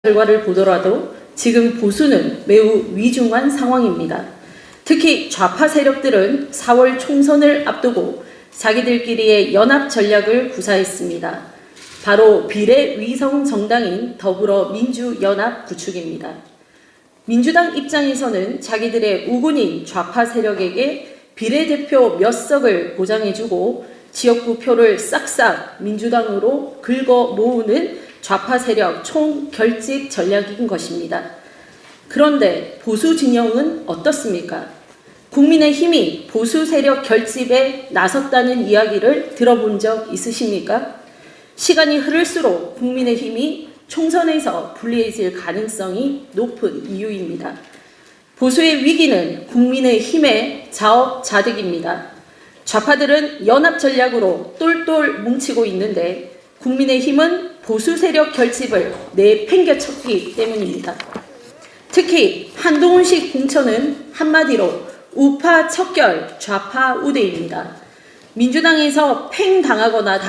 결과를 보더라도 지금 보수는 매우 위중한 상황입니다. 특히 좌파 세력들은 4월 총선을 앞두고 자기들끼리의 연합 전략을 구사했습니다. 바로 비례위성 정당인 더불어민주연합 구축입니다. 민주당 입장에서는 자기들의 우군인 좌파 세력에게 비례대표 몇 석을 보장해주고 지역구 표를 싹싹 민주당으로 긁어 모으는 좌파 세력 총결집 전략인 것입니다. 그런데 보수 진영은 어떻습니까? 국민의힘이 보수 세력 결집에 나섰다는 이야기를 들어본 적 있으십니까? 시간이 흐를수록 국민의힘이 총선에서 불리해질 가능성이 높은 이유입니다. 보수의 위기는 국민의힘의 자업자득입니다. 좌파들은 연합 전략으로 똘똘 뭉치고 있는데 국민의힘은 보수 세력 결집을 내팽개쳤기 때문입니다. 특히 한동훈식 공천은 한마디로 우파 척결 좌파 우대입니다. 민주당에서 팽당한 거나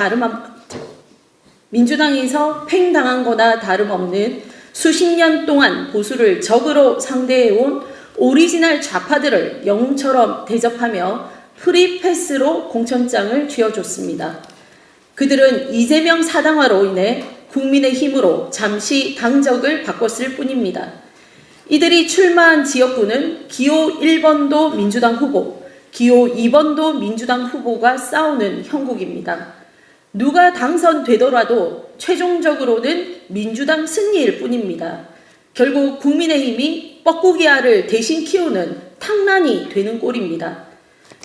다름없는 수십 년 동안 보수를 적으로 상대해온 오리지널 좌파들을 영웅처럼 대접하며 프리패스로 공천장을 쥐어줬습니다. 그들은 이재명 사당화로 인해 국민의힘으로 잠시 당적을 바꿨을 뿐입니다. 이들이 출마한 지역구는 기호 1번도 민주당 후보, 기호 2번도 민주당 후보가 싸우는 형국입니다. 누가 당선되더라도 최종적으로는 민주당 승리일 뿐입니다. 결국 국민의힘이 뻐꾸기알을 대신 키우는 탕란이 되는 꼴입니다.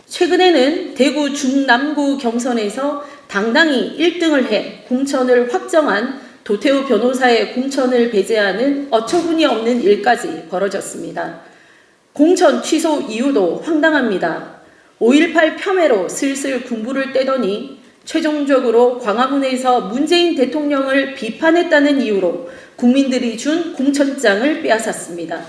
최근에는 대구 중남구 경선에서 당당히 1등을 해 공천을 확정한 도태우 변호사의 공천을 배제하는 어처구니 없는 일까지 벌어졌습니다. 공천 취소 이유도 황당합니다. 5.18 폄훼로 슬슬 군부를 떼더니 최종적으로 광화문에서 문재인 대통령을 비판했다는 이유로 국민들이 준 공천장을 빼앗았습니다.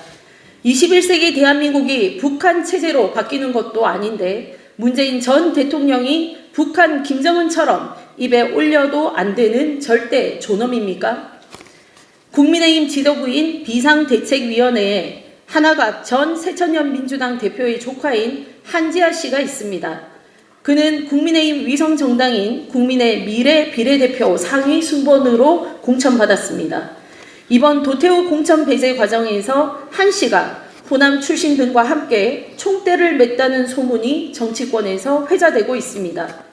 21세기 대한민국이 북한 체제로 바뀌는 것도 아닌데 문재인 전 대통령이 북한 김정은처럼 입에 올려도 안 되는 절대 존엄입니까? 국민의힘 지도부인 비상대책위원회에 한아갑 전 새천년 민주당 대표의 조카인 한지아 씨가 있습니다. 그는 국민의힘 위성정당인 국민의 미래 비례대표 상위 순번으로 공천받았습니다. 이번 도태우 공천 배제 과정에서 한 씨가 호남 출신 등과 함께 총대를 맸다는 소문이 정치권에서 회자되고 있습니다.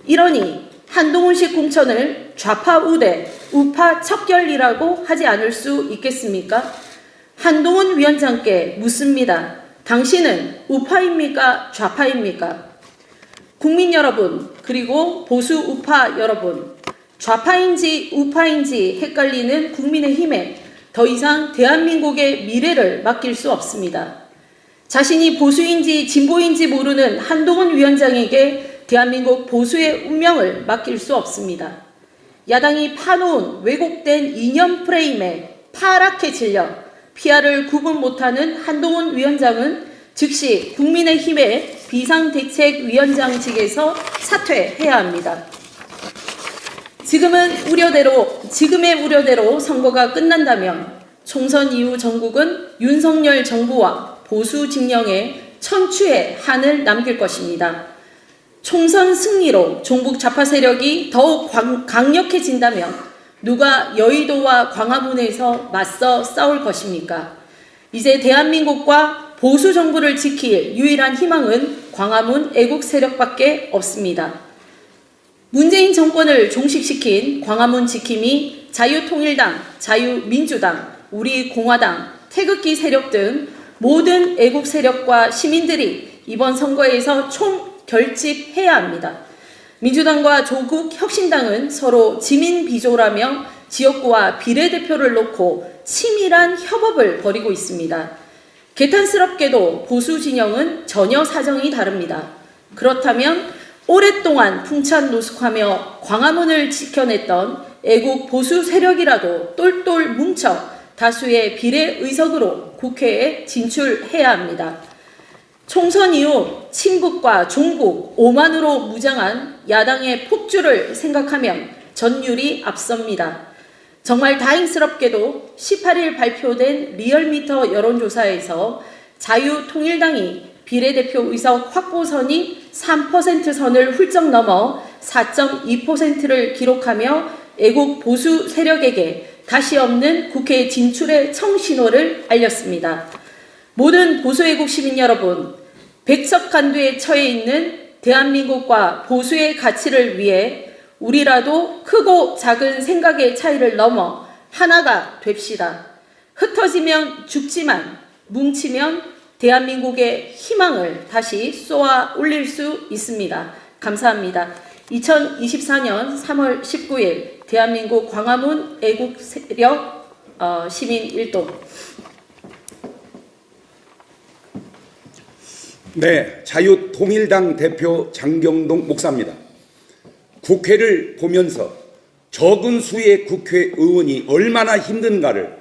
이러니 한동훈식 공천을 좌파 우대, 우파 척결이라고 하지 않을 수 있겠습니까? 한동훈 위원장께 묻습니다. 당신은 우파입니까? 좌파입니까? 국민 여러분, 그리고 보수 우파 여러분, 좌파인지 우파인지 헷갈리는 국민의힘에 더 이상 대한민국의 미래를 맡길 수 없습니다. 자신이 보수인지 진보인지 모르는 한동훈 위원장에게 대한민국 보수의 운명을 맡길 수 없습니다. 야당이 파놓은 왜곡된 이념 프레임에 파랗게 질려 피아를 구분 못하는 한동훈 위원장은 즉시 국민의힘의 비상대책위원장직에서 사퇴해야 합니다. 지금의 우려대로 선거가 끝난다면 총선 이후 전국은 윤석열 정부와 보수 진영의 천추의 한을 남길 것입니다. 총선 승리로 종북 좌파 세력이 더욱 강력해진다면 누가 여의도와 광화문에서 맞서 싸울 것입니까? 이제 대한민국과 보수 정부를 지킬 유일한 희망은 광화문 애국 세력밖에 없습니다. 문재인 정권을 종식시킨 광화문 지킴이 자유통일당, 자유민주당, 우리공화당, 태극기 세력 등 모든 애국 세력과 시민들이 이번 선거에서 총결집해야 합니다. 민주당과 조국혁신당은 서로 지민비조라며 지역구와 비례대표를 놓고 치밀한 협업을 벌이고 있습니다. 개탄스럽게도 보수 진영은 전혀 사정이 다릅니다. 그렇다면 오랫동안 풍찬 노숙하며 광화문을 지켜냈던 애국 보수 세력이라도 똘똘 뭉쳐 다수의 비례 의석으로 국회에 진출해야 합니다. 총선 이후 친북과 종북, 오만으로 무장한 야당의 폭주를 생각하면 전율이 앞섭니다. 정말 다행스럽게도 18일 발표된 리얼미터 여론조사에서 자유통일당이 비례대표 의석 확보선이 3% 선을 훌쩍 넘어 4.2%를 기록하며 애국 보수 세력에게 다시 없는 국회 진출의 청신호를 알렸습니다. 모든 보수애국 시민 여러분, 백석간두에 처해 있는 대한민국과 보수의 가치를 위해 우리라도 크고 작은 생각의 차이를 넘어 하나가 됩시다. 흩어지면 죽지만 뭉치면 대한민국의 희망을 다시 쏘아 올릴 수 있습니다. 감사합니다. 2024년 3월 19일 대한민국 광화문 애국세력 시민일동. 네, 자유통일당 대표 장경동 목사입니다. 국회를 보면서 적은 수의 국회의원이 얼마나 힘든가를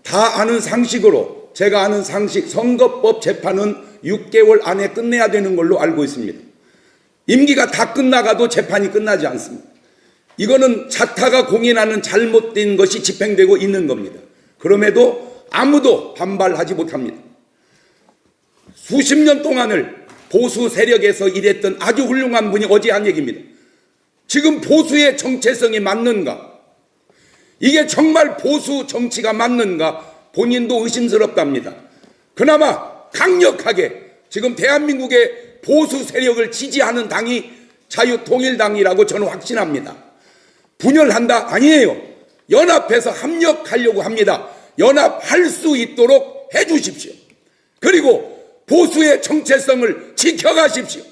다 아는 상식으로, 제가 아는 상식, 선거법 재판은 6개월 안에 끝내야 되는 걸로 알고 있습니다. 임기가 다 끝나가도 재판이 끝나지 않습니다. 이거는 자타가 공인하는 잘못된 것이 집행되고 있는 겁니다. 그럼에도 아무도 반발하지 못합니다. 수십 년 동안을 보수 세력에서 일했던 아주 훌륭한 분이 어제 한 얘기입니다. 지금 보수의 정체성이 맞는가? 이게 정말 보수 정치가 맞는가? 본인도 의심스럽답니다. 그나마 강력하게 지금 대한민국의 보수 세력을 지지하는 당이 자유통일당이라고 저는 확신합니다. 분열한다? 아니에요. 연합해서 합력하려고 합니다. 연합할 수 있도록 해주십시오. 그리고 보수의 정체성을 지켜가십시오.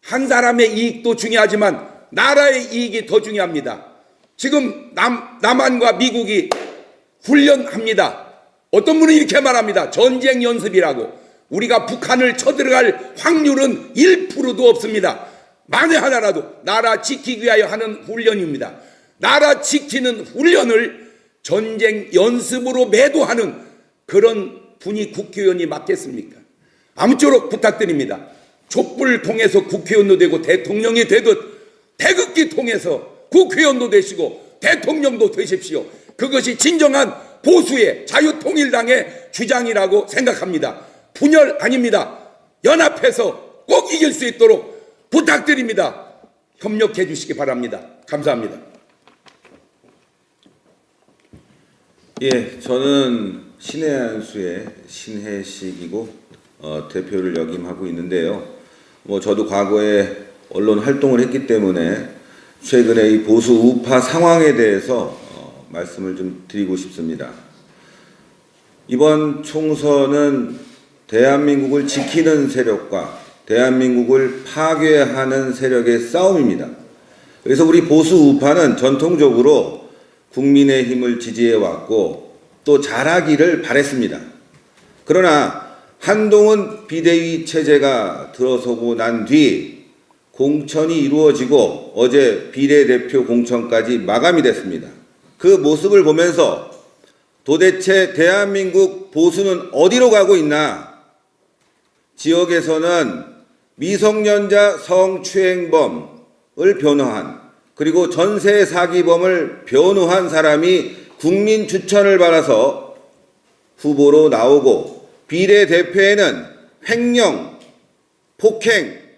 한 사람의 이익도 중요하지만 나라의 이익이 더 중요합니다. 지금 남한과 미국이 훈련합니다. 어떤 분은 이렇게 말합니다. 전쟁 연습이라고. 우리가 북한을 쳐들어갈 확률은 1%도 없습니다. 만에 하나라도 나라 지키기 위하여 하는 훈련입니다. 나라 지키는 훈련을 전쟁 연습으로 매도하는 그런 분이 국회의원이 맞겠습니까? 아무쪼록 부탁드립니다. 촛불 통해서 국회의원도 되고 대통령이 되듯 태극기 통해서 국회의원도 되시고 대통령도 되십시오. 그것이 진정한 보수의 자유통일당의 주장이라고 생각합니다. 분열 아닙니다. 연합해서 꼭 이길 수 있도록 부탁드립니다. 협력해 주시기 바랍니다. 감사합니다. 예, 저는 신의 한수의 신혜식이고 대표를 역임하고 있는데요. 저도 과거에 언론 활동을 했기 때문에 최근에 이 보수 우파 상황에 대해서 말씀을 좀 드리고 싶습니다. 이번 총선은 대한민국을 지키는 세력과 대한민국을 파괴하는 세력의 싸움입니다. 그래서 우리 보수 우파는 전통적으로 국민의힘을 지지해왔고 또 잘하기를 바랬습니다. 그러나 한동훈 비대위 체제가 들어서고 난 뒤 공천이 이루어지고 어제 비례대표 공천까지 마감이 됐습니다. 그 모습을 보면서 도대체 대한민국 보수는 어디로 가고 있나? 지역에서는 미성년자 성추행범을 변호한, 그리고 전세 사기범을 변호한 사람이 국민 추천을 받아서 후보로 나오고, 비례대표에는 횡령, 폭행,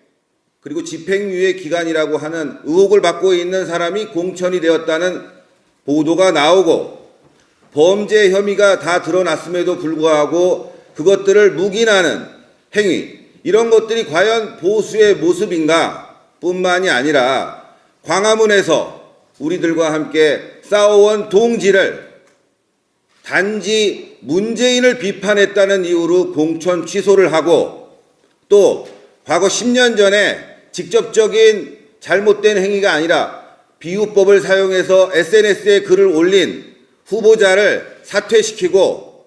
그리고 집행유예 기간이라고 하는 의혹을 받고 있는 사람이 공천이 되었다는 보도가 나오고, 범죄 혐의가 다 드러났음에도 불구하고 그것들을 묵인하는 행위, 이런 것들이 과연 보수의 모습인가 뿐만이 아니라 광화문에서 우리들과 함께 싸워온 동지를 단지 문재인을 비판했다는 이유로 공천 취소를 하고, 또 과거 10년 전에 직접적인 잘못된 행위가 아니라 비유법을 사용해서 SNS에 글을 올린 후보자를 사퇴시키고,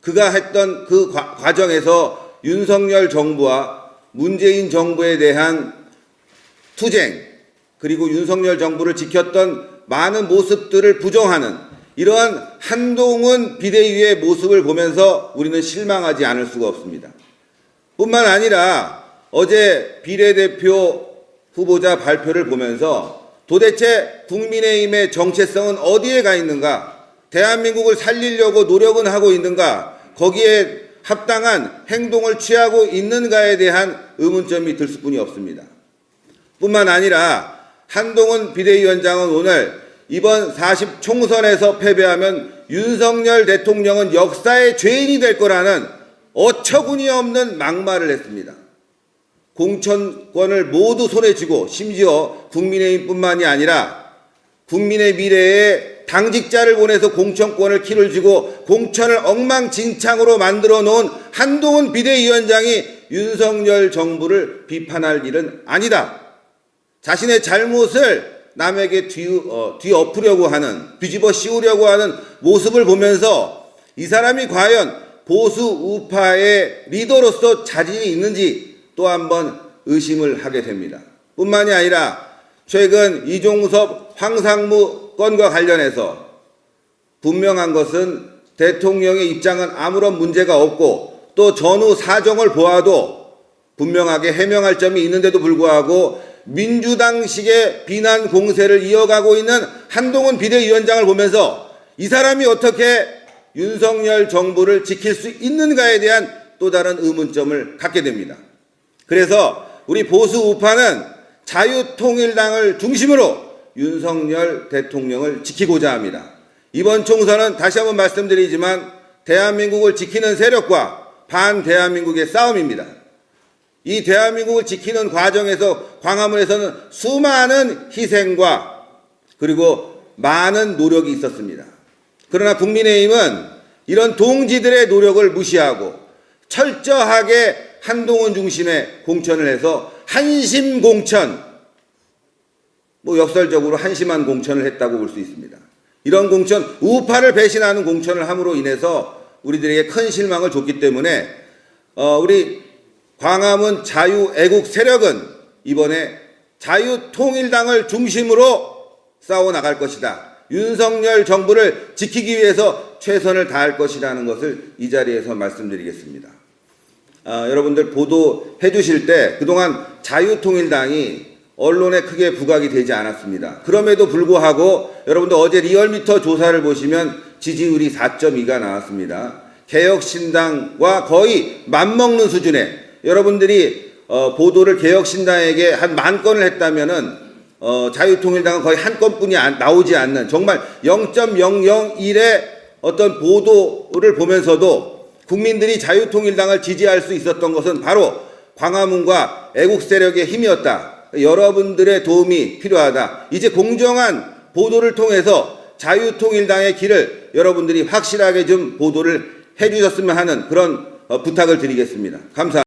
그가 했던 그 과정에서 윤석열 정부와 문재인 정부에 대한 투쟁, 그리고 윤석열 정부를 지켰던 많은 모습들을 부정하는 이러한 한동훈 비대위의 모습을 보면서 우리는 실망하지 않을 수가 없습니다. 뿐만 아니라 어제 비례대표 후보자 발표를 보면서 도대체 국민의힘의 정체성은 어디에 가 있는가? 대한민국을 살리려고 노력은 하고 있는가? 거기에 합당한 행동을 취하고 있는가에 대한 의문점이 들 수뿐이 없습니다. 뿐만 아니라 한동훈 비대위원장은 오늘 이번 40 총선에서 패배하면 윤석열 대통령은 역사의 죄인이 될 거라는 어처구니 없는 막말을 했습니다. 공천권을 모두 손에 쥐고 심지어 국민의힘뿐만이 아니라 국민의 미래에 당직자를 보내서 공천권을 키를 쥐고 공천을 엉망진창으로 만들어 놓은 한동훈 비대위원장이 윤석열 정부를 비판할 일은 아니다. 자신의 잘못을 남에게 뒤엎으려고 하는, 뒤집어 씌우려고 하는 모습을 보면서 이 사람이 과연 보수 우파의 리더로서 자질이 있는지 또 한 번 의심을 하게 됩니다. 뿐만이 아니라 최근 이종섭 황상무 건과 관련해서 분명한 것은 대통령의 입장은 아무런 문제가 없고 또 전후 사정을 보아도 분명하게 해명할 점이 있는데도 불구하고 민주당식의 비난 공세를 이어가고 있는 한동훈 비대위원장을 보면서 이 사람이 어떻게 윤석열 정부를 지킬 수 있는가에 대한 또 다른 의문점을 갖게 됩니다. 그래서 우리 보수 우파는 자유통일당을 중심으로 윤석열 대통령을 지키고자 합니다. 이번 총선은 다시 한번 말씀드리지만 대한민국을 지키는 세력과 반대한민국의 싸움입니다. 이 대한민국을 지키는 과정에서 광화문에서는 수많은 희생과 그리고 많은 노력이 있었습니다. 그러나 국민의힘은 이런 동지들의 노력을 무시하고 철저하게 한동훈 중심의 공천을 해서 한심 공천, 역설적으로 한심한 공천을 했다고 볼 수 있습니다. 이런 공천, 우파를 배신하는 공천을 함으로 인해서 우리들에게 큰 실망을 줬기 때문에 우리 광화문 자유애국 세력은 이번에 자유통일당을 중심으로 싸워나갈 것이다. 윤석열 정부를 지키기 위해서 최선을 다할 것이라는 것을 이 자리에서 말씀드리겠습니다. 여러분들 보도해 주실 때 그동안 자유통일당이 언론에 크게 부각이 되지 않았습니다. 그럼에도 불구하고 여러분들 어제 리얼미터 조사를 보시면 지지율이 4.2가 나왔습니다. 개혁신당과 거의 맞먹는 수준에 여러분들이 보도를 개혁신당에게 한 10,000건을 했다면은 자유통일당은 거의 한 건뿐이 나오지 않는 정말 0.001의 어떤 보도를 보면서도 국민들이 자유통일당을 지지할 수 있었던 것은 바로 광화문과 애국 세력의 힘이었다. 여러분들의 도움이 필요하다. 이제 공정한 보도를 통해서 자유통일당의 길을 여러분들이 확실하게 좀 보도를 해주셨으면 하는 그런 부탁을 드리겠습니다. 감사합니다.